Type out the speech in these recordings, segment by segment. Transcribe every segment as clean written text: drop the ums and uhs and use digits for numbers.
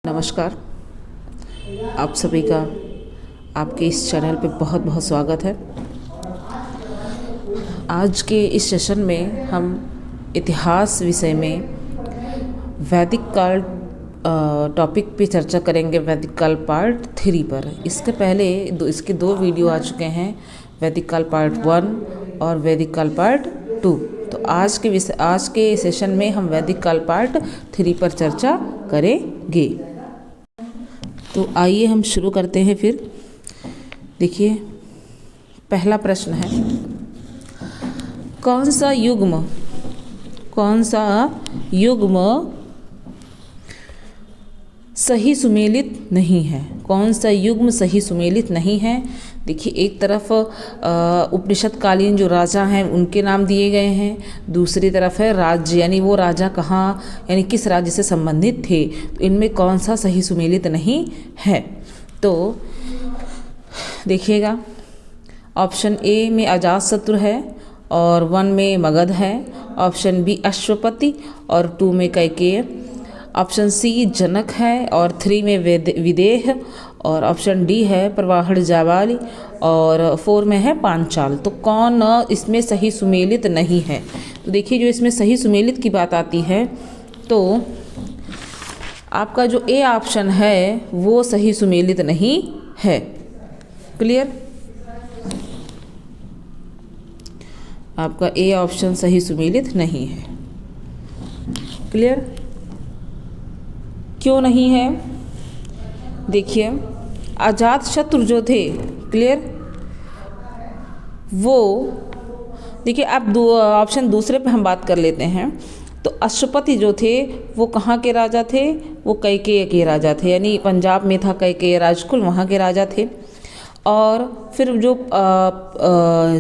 नमस्कार। आप सभी का आपके इस चैनल पे बहुत बहुत स्वागत है। आज के इस सेशन में हम इतिहास विषय में वैदिक काल टॉपिक पे चर्चा करेंगे, वैदिक काल पार्ट 3 पर। इसके पहले इसके 2 वीडियो आ चुके हैं, वैदिक काल पार्ट 1 और वैदिक काल पार्ट 2। तो आज के सेशन में हम वैदिक काल पार्ट 3 पर चर्चा करेंगे। तो आइए हम शुरू करते हैं। फिर देखिए, पहला प्रश्न है, कौन सा युग्म सही सुमेलित नहीं है? कौन सा युग्म सही सुमेलित नहीं है? देखिए, एक तरफ उपनिषद कालीन जो राजा हैं उनके नाम दिए गए हैं, दूसरी तरफ है राज्य, यानी वो राजा कहाँ यानी किस राज्य से संबंधित थे। तो इनमें कौन सा सही सुमेलित नहीं है? तो देखिएगा, ऑप्शन ए में अजातशत्रु है और 1 में मगध है, ऑप्शन बी अश्वपति और 2 में कैकेय, ऑप्शन सी जनक है और 3 में विदेह, और ऑप्शन डी है प्रवाहड़ जाबाली और 4 में है पांचाल। तो कौन इसमें सही सुमेलित नहीं है? तो देखिए, जो इसमें सही सुमेलित की बात आती है तो आपका जो ए ऑप्शन है वो सही सुमेलित नहीं है। क्लियर? आपका ए ऑप्शन सही सुमेलित नहीं है। क्लियर? क्यों नहीं है? देखिए, अजातशत्रु जो थे, क्लियर, वो देखिए, अब ऑप्शन दूसरे पे हम बात कर लेते हैं। तो अश्वपति जो थे वो कहाँ के राजा थे? वो कैकेय के राजा थे, यानी पंजाब में था कैकेय राजकुल, वहाँ के राजा थे। और फिर जो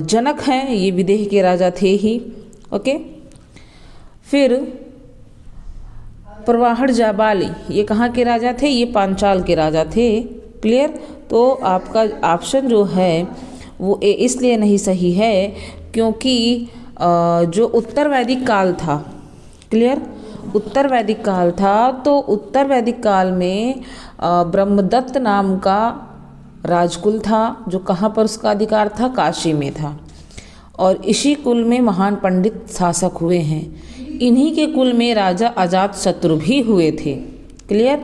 जनक हैं ये विदेह के राजा थे ही। ओके, फिर प्रवाहड़ जाबाली ये कहाँ के राजा थे? ये पांचाल के राजा थे। क्लियर? तो आपका ऑप्शन जो है वो ए इसलिए नहीं सही है क्योंकि जो उत्तर वैदिक काल था, क्लियर, उत्तर वैदिक काल था, तो उत्तर वैदिक काल में ब्रह्मदत्त नाम का राजकुल था जो कहाँ पर उसका अधिकार था? काशी में था। और इसी कुल में महान पंडित शासक हुए हैं। इन्हीं के कुल में राजा अजातशत्रु भी हुए थे। क्लियर?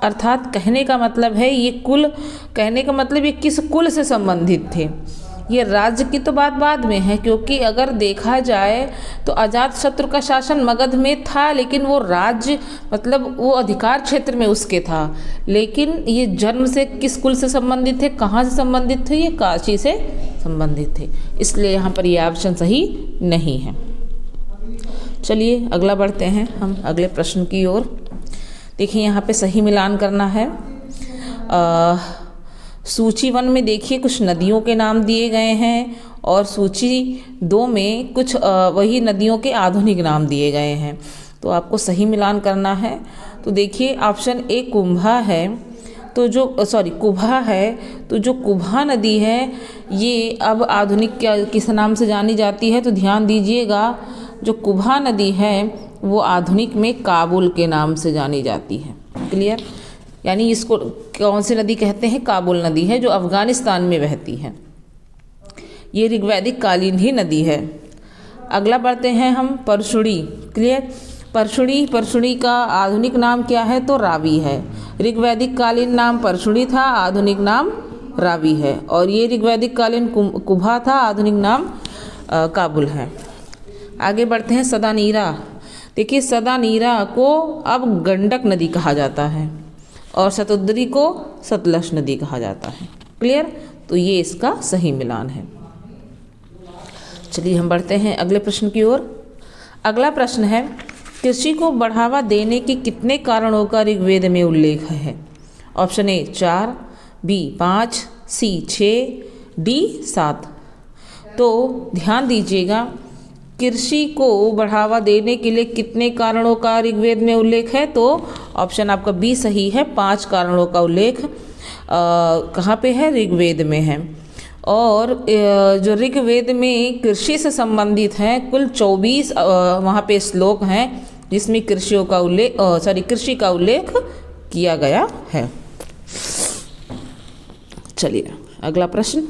अर्थात कहने का मतलब है ये कुल, कहने का मतलब ये किस कुल से संबंधित थे। ये राज्य की तो बात बाद में है, क्योंकि अगर देखा जाए तो अजातशत्रु का शासन मगध में था, लेकिन वो राज्य मतलब वो अधिकार क्षेत्र में उसके था। लेकिन ये जन्म से किस कुल से संबंधित थे, कहाँ से संबंधित थे? ये काशी से संबंधित थे। इसलिए यहाँ पर ये ऑप्शन सही नहीं है। चलिए अगला बढ़ते हैं हम अगले प्रश्न की ओर। देखिए, यहाँ पे सही मिलान करना है। सूची 1 में देखिए कुछ नदियों के नाम दिए गए हैं और सूची 2 में कुछ वही नदियों के आधुनिक नाम दिए गए हैं। तो आपको सही मिलान करना है। तो देखिए, ऑप्शन ए कुंभा है, तो जो कुभा है, तो जो कुभा नदी है ये अब आधुनिक किस नाम से जानी जाती है? तो ध्यान दीजिएगा, जो कुभा नदी है वो आधुनिक में काबुल के नाम से जानी जाती है। क्लियर? यानी इसको कौन सी नदी कहते हैं? काबुल नदी है, जो अफगानिस्तान में बहती है। ये ऋग्वैदिक कालीन ही नदी है। अगला बढ़ते हैं हम परशुड़ी। क्लियर? परशुड़ी का आधुनिक नाम क्या है? तो रावी है। ऋग्वैदिक कालीन नाम परशुड़ी था, आधुनिक नाम रावी है। और ये ऋग्वैदिक कालीन कुभा था, आधुनिक नाम काबुल है। आगे बढ़ते हैं सदानीरा। देखिए, सदानीरा को अब गंडक नदी कहा जाता है और शतुद्री को सतलज नदी कहा जाता है। क्लियर? तो ये इसका सही मिलान है। चलिए हम बढ़ते हैं अगले प्रश्न की ओर। अगला प्रश्न है, कृषि को बढ़ावा देने के कितने कारणों का ऋग्वेद में उल्लेख है? Option A 4, B 5, C 6, D 7। तो ध्यान दीजिएगा, कृषि को बढ़ावा देने के लिए कितने कारणों का ऋग्वेद में उल्लेख है? तो ऑप्शन आपका बी सही है, 5 कारणों का उल्लेख कहाँ पे है? ऋग्वेद में है। और जो ऋग्वेद में कृषि से संबंधित हैं कुल 24 वहाँ पे श्लोक हैं जिसमें कृषि का उल्लेख किया गया है। चलिए अगला प्रश्न,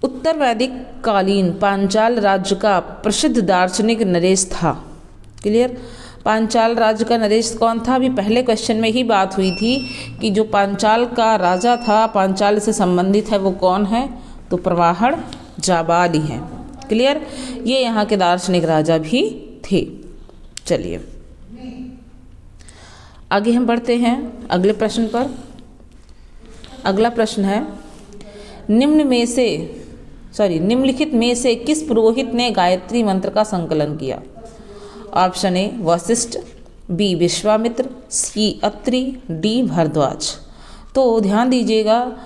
उत्तर वैदिक कालीन पांचाल राज्य का प्रसिद्ध दार्शनिक नरेश था। क्लियर, पांचाल राज्य का नरेश कौन था? अभी पहले क्वेश्चन में ही बात हुई थी कि जो पांचाल का राजा था, पांचाल से संबंधित है, वो कौन है? तो प्रवाहण जाबाली हैं। क्लियर, ये यहाँ के दार्शनिक राजा भी थे। चलिए आगे हम बढ़ते हैं अगले प्रश्न पर। अगला प्रश्न है, निम्नलिखित में से किस पुरोहित ने गायत्री मंत्र का संकलन किया? Option A Vashishtha, B Vishwamitra, C Atri, D Bharadwaj. तो ध्यान दीजिएगा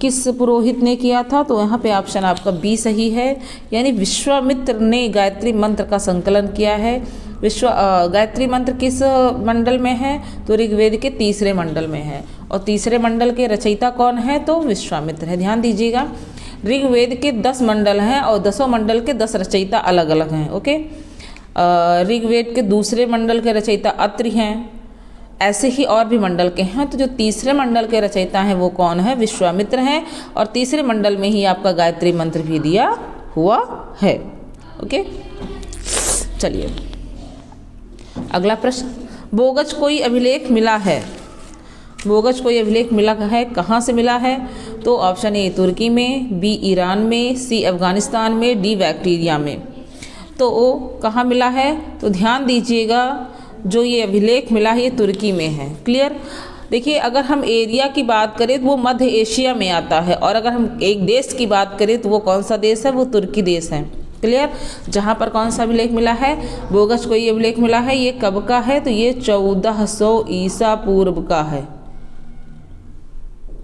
किस पुरोहित ने किया था, तो यहाँ पे ऑप्शन आपका बी सही है, यानी विश्वामित्र ने गायत्री मंत्र का संकलन किया है। गायत्री मंत्र किस मंडल में है? तो ऋग्वेद के तीसरे मंडल में है, और तीसरे मंडल के रचयिता कौन है? तो विश्वामित्र है। ध्यान दीजिएगा, ऋग्वेद के 10 मंडल हैं और 10 मंडल के 10 रचयिता अलग अलग हैं। ओके, ऋग्वेद के दूसरे मंडल के रचयिता अत्रि हैं, ऐसे ही और भी मंडल के हैं। तो जो तीसरे मंडल के रचयिता हैं वो कौन है? विश्वामित्र हैं, और तीसरे मंडल में ही आपका गायत्री मंत्र भी दिया हुआ है। ओके, चलिए अगला प्रश्न, बोगज कोई अभिलेख मिला है? बोगज कोई अभिलेख मिला है, कहाँ से मिला है? तो ऑप्शन ए तुर्की में, बी ईरान में, सी अफगानिस्तान में, डी बैक्टीरिया में। तो कहाँ मिला है? तो ध्यान दीजिएगा, जो ये अभिलेख मिला है ये तुर्की में है। क्लियर, देखिए अगर हम एरिया की बात करें तो वो मध्य एशिया में आता है, और अगर हम एक देश की बात करें तो वो कौन सा देश है? वो तुर्की देश है। क्लियर, जहाँ पर कौन सा अभिलेख मिला है? बोगज कोई अभिलेख मिला है। ये कब का है? तो ये 1400 ईसा पूर्व का है।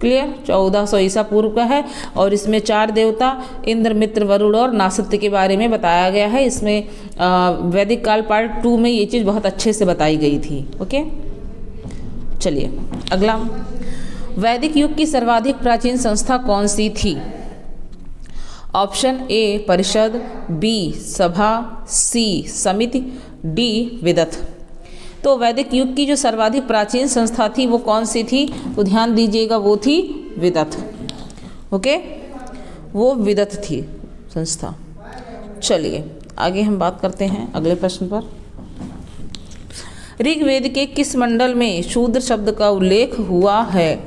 क्लियर, 1400 ईसा पूर्व का है, और इसमें 4 देवता इंद्र, मित्र, वरुण और नासत्य के बारे में बताया गया है। इसमें वैदिक काल पार्ट 2 में ये चीज़ बहुत अच्छे से बताई गई थी। ओके, चलिए अगला, वैदिक युग की सर्वाधिक प्राचीन संस्था कौन सी थी? ऑप्शन ए परिषद, बी सभा, सी समिति, डी विदथ। तो वैदिक युग की जो सर्वाधिक प्राचीन संस्था थी वो कौन सी थी? तो ध्यान दीजिएगा, वो थी विदथ। ओके, वो विदथ थी संस्था। चलिए आगे हम बात करते हैं अगले प्रश्न पर। ऋग्वेद के किस मंडल में शूद्र शब्द का उल्लेख हुआ है?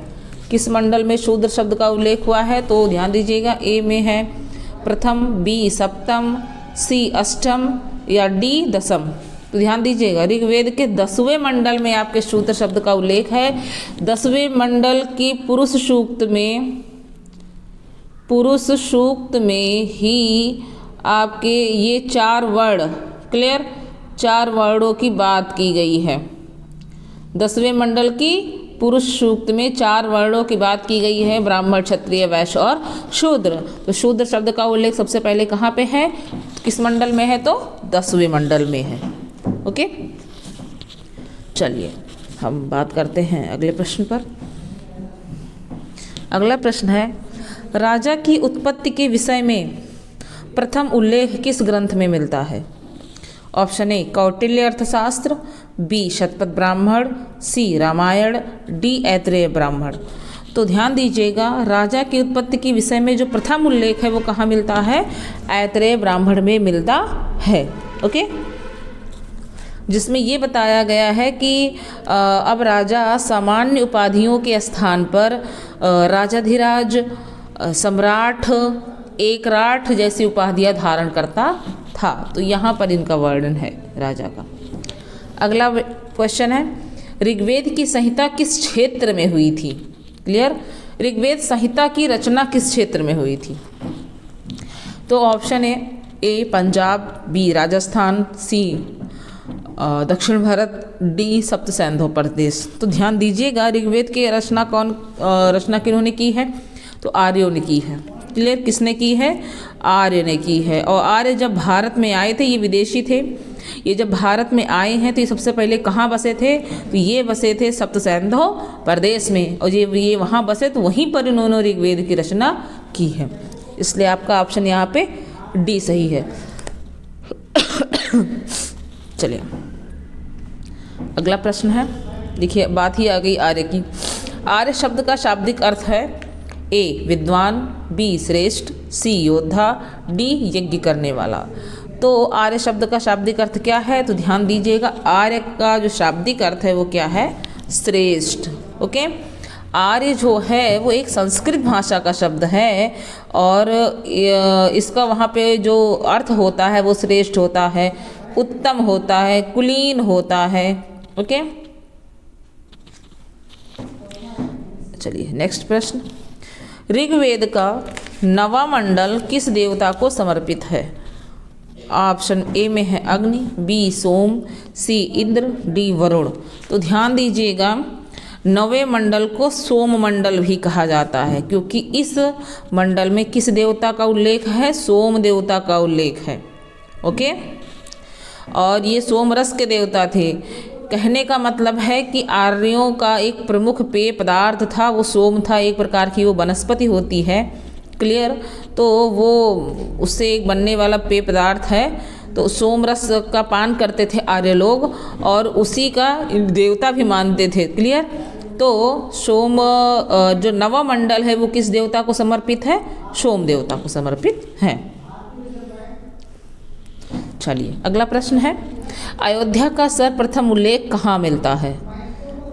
किस मंडल में शूद्र शब्द का उल्लेख हुआ है? तो ध्यान दीजिएगा, ए में है प्रथम, बी सप्तम, सी अष्टम, या डी दशम। तो ध्यान दीजिएगा, ऋग्वेद के 10वें मंडल में आपके शूद्र शब्द का उल्लेख है। 10वें मंडल की पुरुष सूक्त में ही आपके ये 4 वर्ण, क्लियर, 4 वर्णों की बात की गई है। 10वें मंडल की पुरुष सूक्त में 4 वर्णों की बात की गई है, ब्राह्मण, क्षत्रिय, वैश्य और शूद्र। तो शूद्र शब्द का उल्लेख सबसे पहले कहाँ पे है? किस मंडल में है? तो 10वें मंडल में है। ओके, चलिए हम बात करते हैं अगले प्रश्न पर। अगला प्रश्न है, राजा की उत्पत्ति के विषय में प्रथम उल्लेख किस ग्रंथ में मिलता है? ऑप्शन ए कौटिल्य अर्थशास्त्र, बी शतपथ ब्राह्मण, सी रामायण, डी ऐतरेय ब्राह्मण। तो ध्यान दीजिएगा, राजा की उत्पत्ति के विषय में जो प्रथम उल्लेख है वो कहाँ मिलता है? ऐतरेय ब्राह्मण में मिलता है। ओके, जिसमें ये बताया गया है कि अब राजा सामान्य उपाधियों के स्थान पर राजाधिराज, सम्राट, एकराठ जैसी उपाधियां धारण करता था। तो यहाँ पर इनका वर्णन है राजा का। अगला क्वेश्चन है, ऋग्वेद की संहिता किस क्षेत्र में हुई थी? क्लियर, ऋग्वेद संहिता की रचना किस क्षेत्र में हुई थी? तो option A Punjab, B Rajasthan, C दक्षिण भारत, डी सप्त सैंधव प्रदेश। तो ध्यान दीजिएगा, ऋग्वेद की रचना किन्होंने की है? तो आर्यों ने की है। क्लियर, किसने की है? आर्य ने की है। और आर्य जब भारत में आए थे, ये विदेशी थे, ये जब भारत में आए हैं तो ये सबसे पहले कहाँ बसे थे? तो ये बसे थे सप्त सैंधव प्रदेश में, और ये वहाँ बसे तो वहीं पर इन्होंने ऋग्वेद की रचना की है। इसलिए आपका ऑप्शन यहाँ पे डी सही है। चलिए अगला प्रश्न है, देखिए बात ही आ गई आर्य की। आर्य शब्द का शाब्दिक अर्थ है ए विद्वान, बी श्रेष्ठ, सी योद्धा, डी यज्ञ करने वाला। तो आर्य शब्द का शाब्दिक अर्थ क्या है, तो ध्यान दीजिएगा, आर्य का जो शाब्दिक अर्थ है वो क्या है, श्रेष्ठ। ओके, आर्य जो है वो एक संस्कृत भाषा का शब्द है और इसका वहाँ पे जो अर्थ होता है वो श्रेष्ठ होता है, उत्तम होता है, कुलीन होता है। ओके, चलिए नेक्स्ट प्रश्न। ऋग्वेद का नवा मंडल किस देवता को समर्पित है? ऑप्शन ए में है अग्नि, बी सोम, सी इंद्र, डी वरुण। तो ध्यान दीजिएगा, नवे मंडल को सोम मंडल भी कहा जाता है क्योंकि इस मंडल में किस देवता का उल्लेख है, सोम देवता का उल्लेख है। ओके, और ये सोम रस के देवता थे। कहने का मतलब है कि आर्यों का एक प्रमुख पेय पदार्थ था वो सोम था, एक प्रकार की वो वनस्पति होती है। क्लियर, तो वो उससे एक बनने वाला पेय पदार्थ है, तो सोम रस का पान करते थे आर्य लोग और उसी का देवता भी मानते थे। क्लियर, तो सोम जो नवा मंडल है वो किस देवता को समर्पित है, सोम देवता को समर्पित है। चलिए अगला प्रश्न है, अयोध्या का सर्वप्रथम उल्लेख कहाँ मिलता है?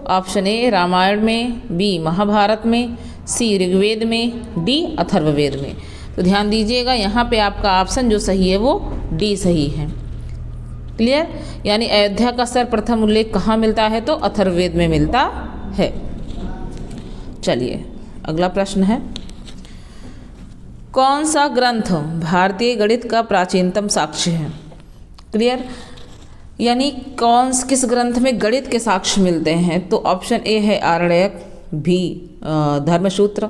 ऑप्शन ए रामायण में, बी महाभारत में, सी ऋग्वेद में, डी अथर्ववेद में। तो ध्यान दीजिएगा, यहाँ पे आपका ऑप्शन जो सही है वो डी सही है। क्लियर, यानी अयोध्या का सर्वप्रथम उल्लेख कहाँ मिलता है, तो अथर्ववेद में मिलता है। चलिए अगला प्रश्न है, कौन सा ग्रंथ भारतीय गणित का प्राचीनतम साक्ष्य है? क्लियर, यानी किस ग्रंथ में गणित के साक्ष्य मिलते हैं? तो ऑप्शन ए है आरण्यक, बी धर्मसूत्र,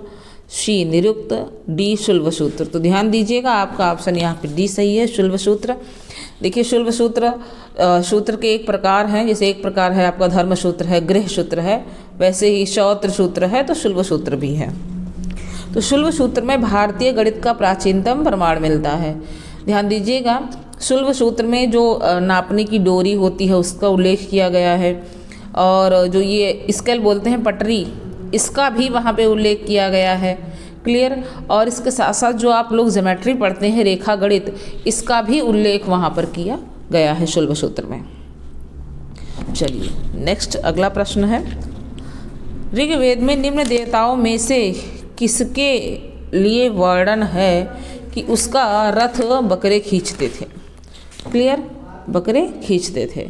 सी निरुक्त, डी शुल्बसूत्र। तो ध्यान दीजिएगा, आपका ऑप्शन यहाँ पे डी सही है, शुल्बसूत्र। देखिए शुल्बसूत्र सूत्र के एक प्रकार हैं, जैसे एक प्रकार है आपका धर्मसूत्र है, गृह सूत्र है, वैसे ही शौत्र सूत्र है, तो शुल्बसूत्र भी है। तो शुल्बसूत्र में भारतीय गणित का प्राचीनतम प्रमाण मिलता है। ध्यान दीजिएगा, शुल्बसूत्र में जो नापने की डोरी होती है उसका उल्लेख किया गया है और जो ये स्केल बोलते हैं पटरी, इसका भी वहाँ पे उल्लेख किया गया है। क्लियर, और इसके साथ साथ जो आप लोग ज्योमेट्री पढ़ते हैं रेखा गणित, इसका भी उल्लेख वहाँ पर किया गया है शुल्बसूत्र में। चलिए नेक्स्ट अगला प्रश्न है, ऋग्वेद में निम्न देवताओं में से किसके लिए वर्णन है कि उसका रथ बकरे खींचते थे? क्लियर, बकरे खींचते थे।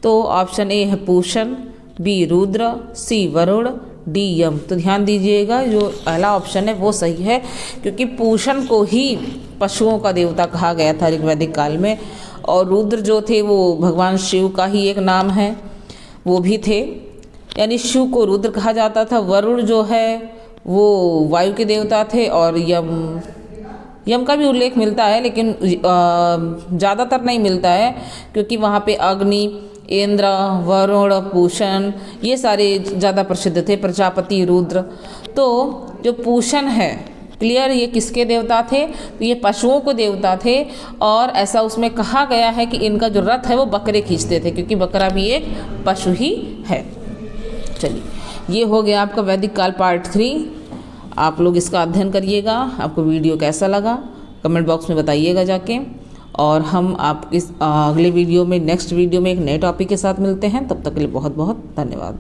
तो ऑप्शन ए है पूषण, बी रुद्र, सी वरुण, डी यम। तो ध्यान दीजिएगा, जो पहला ऑप्शन है वो सही है क्योंकि पूषण को ही पशुओं का देवता कहा गया था ऋग्वैदिक काल में, और रुद्र जो थे वो भगवान शिव का ही एक नाम है, वो भी थे, यानी शिव को रुद्र कहा जाता था। वरुण जो है वो वायु के देवता थे और यम का भी उल्लेख मिलता है लेकिन ज़्यादातर नहीं मिलता है क्योंकि वहाँ पे अग्नि, इंद्र, वरुण, पूषण ये सारे ज़्यादा प्रसिद्ध थे, प्रजापति, रुद्र। तो जो पूषण है, क्लियर, ये किसके देवता थे? तो ये पशुओं को देवता थे और ऐसा उसमें कहा गया है कि इनका जो रथ है वो बकरे खींचते थे क्योंकि बकरा भी एक पशु ही है। चलिए, ये हो गया आपका वैदिक काल पार्ट 3। आप लोग इसका अध्ययन करिएगा। आपको वीडियो कैसा लगा कमेंट बॉक्स में बताइएगा जाके, और हम आप इस अगले वीडियो में, नेक्स्ट वीडियो में एक नए टॉपिक के साथ मिलते हैं। तब तक के लिए बहुत बहुत धन्यवाद।